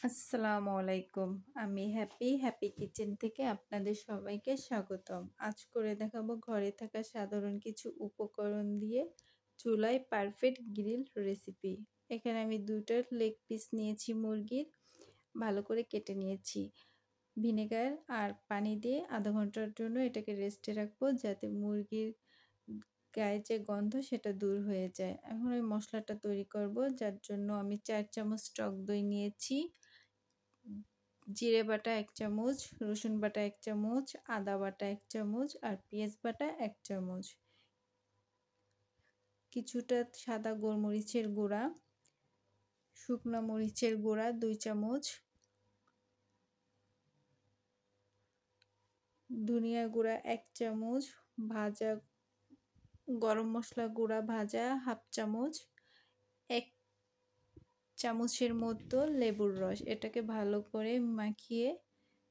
আসসালামু আলাইকুম। আমি হ্যাপি কিচেন থেকে আপনাদের সবাইকে স্বাগতম। আজ করে দেখাবো ঘরে থাকা সাধারণ কিছু উপকরণ দিয়ে চুলায় পারফেক্ট গ্রিল রেসিপি। এখানে আমি ২ টা লেগ পিস নিয়েছি মুরগির, ভালো করে কেটে নিয়েছি। ভিনেগার আর পানি দিয়ে ০.৫ ঘন্টার জন্য এটাকে রেস্টে রাখবো যাতে মুরগির গায়ে যে গন্ধ সেটা দূর হয়ে যায়। এখন ওই মশলাটা তৈরি করব, যার জন্য আমি ৪ চামচ টক দই নিয়েছি। জিরে বাটা ১ চামচ, রসুন বাটা ১ চামচ, আদা বাটা ১ চামচ আর পেঁয়াজ বাটা ১ চামচ। কিছুটা সাদা গোলমরিচের গুঁড়া, শুকনো মরিচের গুঁড়া ২ চামচ, ধনিয়া গুঁড়া ১ চামচ, ভাজা গরম মসলা গুঁড়া ভাজা ১/২ চামচ, ১ চামচের মতো লেবুর রস। এটাকে ভালো করে মাখিয়ে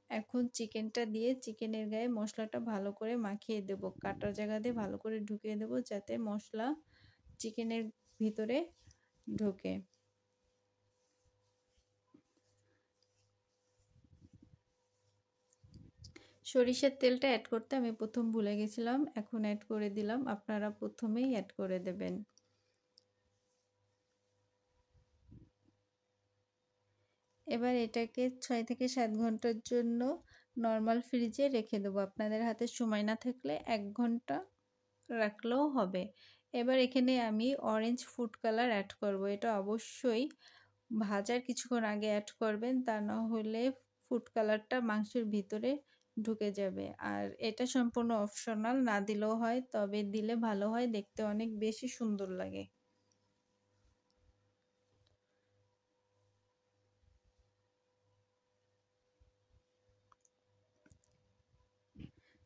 এখন চিকেনটা দিয়ে চিকেনের গায়ে মশলাটা ভালো করে মাখিয়ে দেব। কাটার জায়গা দিয়ে ভালো করে ঢুকিয়ে দেব যাতে মশলা চিকেনের ভিতরে ঢোকে। সরিষার তেলটা অ্যাড করতে আমি প্রথম ভুলে গেছিলাম, এখন অ্যাড করে দিলাম। আপনারা প্রথমেই অ্যাড করে দেবেন। এবার এটাকে ৬ থেকে ৭ ঘন্টার জন্য নরমাল ফ্রিজে রেখে দেবো। আপনাদের হাতে সময় না থাকলে ১ ঘন্টা রাখলেও হবে। এবার এখানে আমি অরেঞ্জ ফুড কালার অ্যাড করব। এটা অবশ্যই ভাজার কিছুক্ষণ আগে অ্যাড করবেন, তা না হলে ফুড কালারটা মাংসের ভিতরে ঢুকে যাবে। আর এটা সম্পূর্ণ অপশনাল, না দিলেও হয়, তবে দিলে ভালো হয়, দেখতে অনেক বেশি সুন্দর লাগে।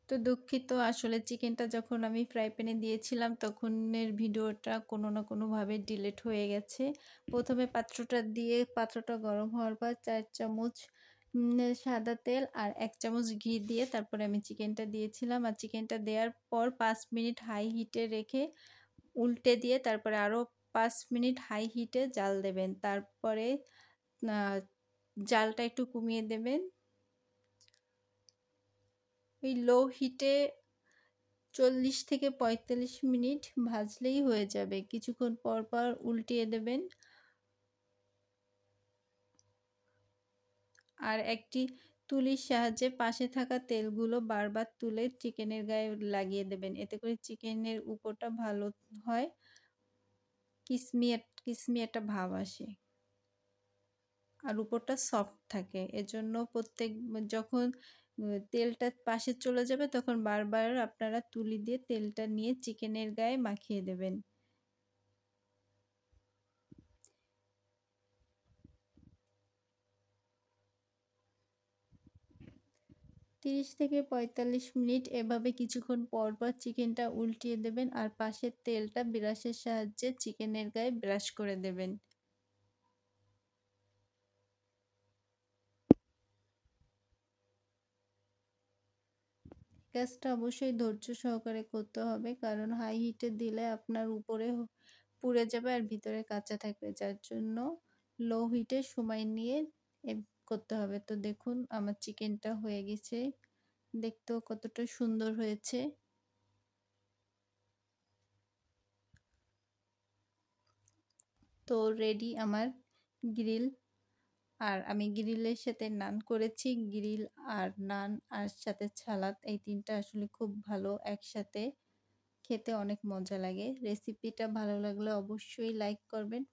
তো দুঃখিত, আসলে চিকেনটা যখন আমি ফ্রাই প্যানে দিয়েছিলাম তখনের ভিডিওটা কোনো না কোনোভাবে ডিলিট হয়ে গেছে। প্রথমে পাত্রটা দিয়ে পাত্রটা গরম হওয়ার পর ৪ চামচ সাদা তেল আর ১ চামচ ঘি দিয়ে তারপরে আমি চিকেনটা দিয়েছিলাম। আর চিকেনটা দেওয়ার পর ৫ মিনিট হাই হিটে রেখে উল্টে দিয়ে তারপরে আরও ৫ মিনিট হাই হিটে জাল দেবেন। তারপরে জালটা একটু কমিয়ে দেবেন। ওই লো হিটে ৪০ থেকে ৪৫ মিনিট ভাজলেই হয়ে যাবে। কিছুক্ষণ পর পর উল্টিয়ে দেবেন। আর একটি তুলির সাহায্যে পাশে থাকা তেলগুলো বারবার তুলে চিকেনের গায়ে লাগিয়ে দেবেন। এতে করে চিকেনের উপরটা ভালো হয়, কিসমি একটা ভাব আসে আর উপরটা সফট থাকে। এজন্য যখন তেলটা পাশে চলে যাবে তখন বারবার আপনারা তুলি দিয়ে তেলটা নিয়ে চিকেনের গায়ে মাখিয়ে দেবেন। ৩০ থেকে ৪৫ মিনিট এভাবে কিছুক্ষণ পর পর চিকেনটা উল্টিয়ে দেবেন আর পাশের তেলটা ব্রাশের সাহায্যে চিকেনের গায়ে ব্রাশ করে দেবেন। কাজটা অবশ্যই ধৈর্য সহকারে করতে হবে, কারণ হাই হিটে দিলে আপনার উপরে পুড়ে যাবে আর ভিতরে কাঁচা থাকবে, যার জন্য লো হিটে সময় নিয়ে করতে হবে। তো দেখুন আমার চিকেনটা হয়ে গেছে, দেখতেও কতটা সুন্দর হয়েছে। তো রেডি আমার গ্রিল। আর আমি গ্রিলের সাথে নান করেছি। গ্রিল আর নান আর সাথে সালাদ, এই ৩ টা আসলে খুব ভালো একসাথে খেতে অনেক মজা লাগে। রেসিপিটা ভালো লাগলে অবশ্যই লাইক করবেন।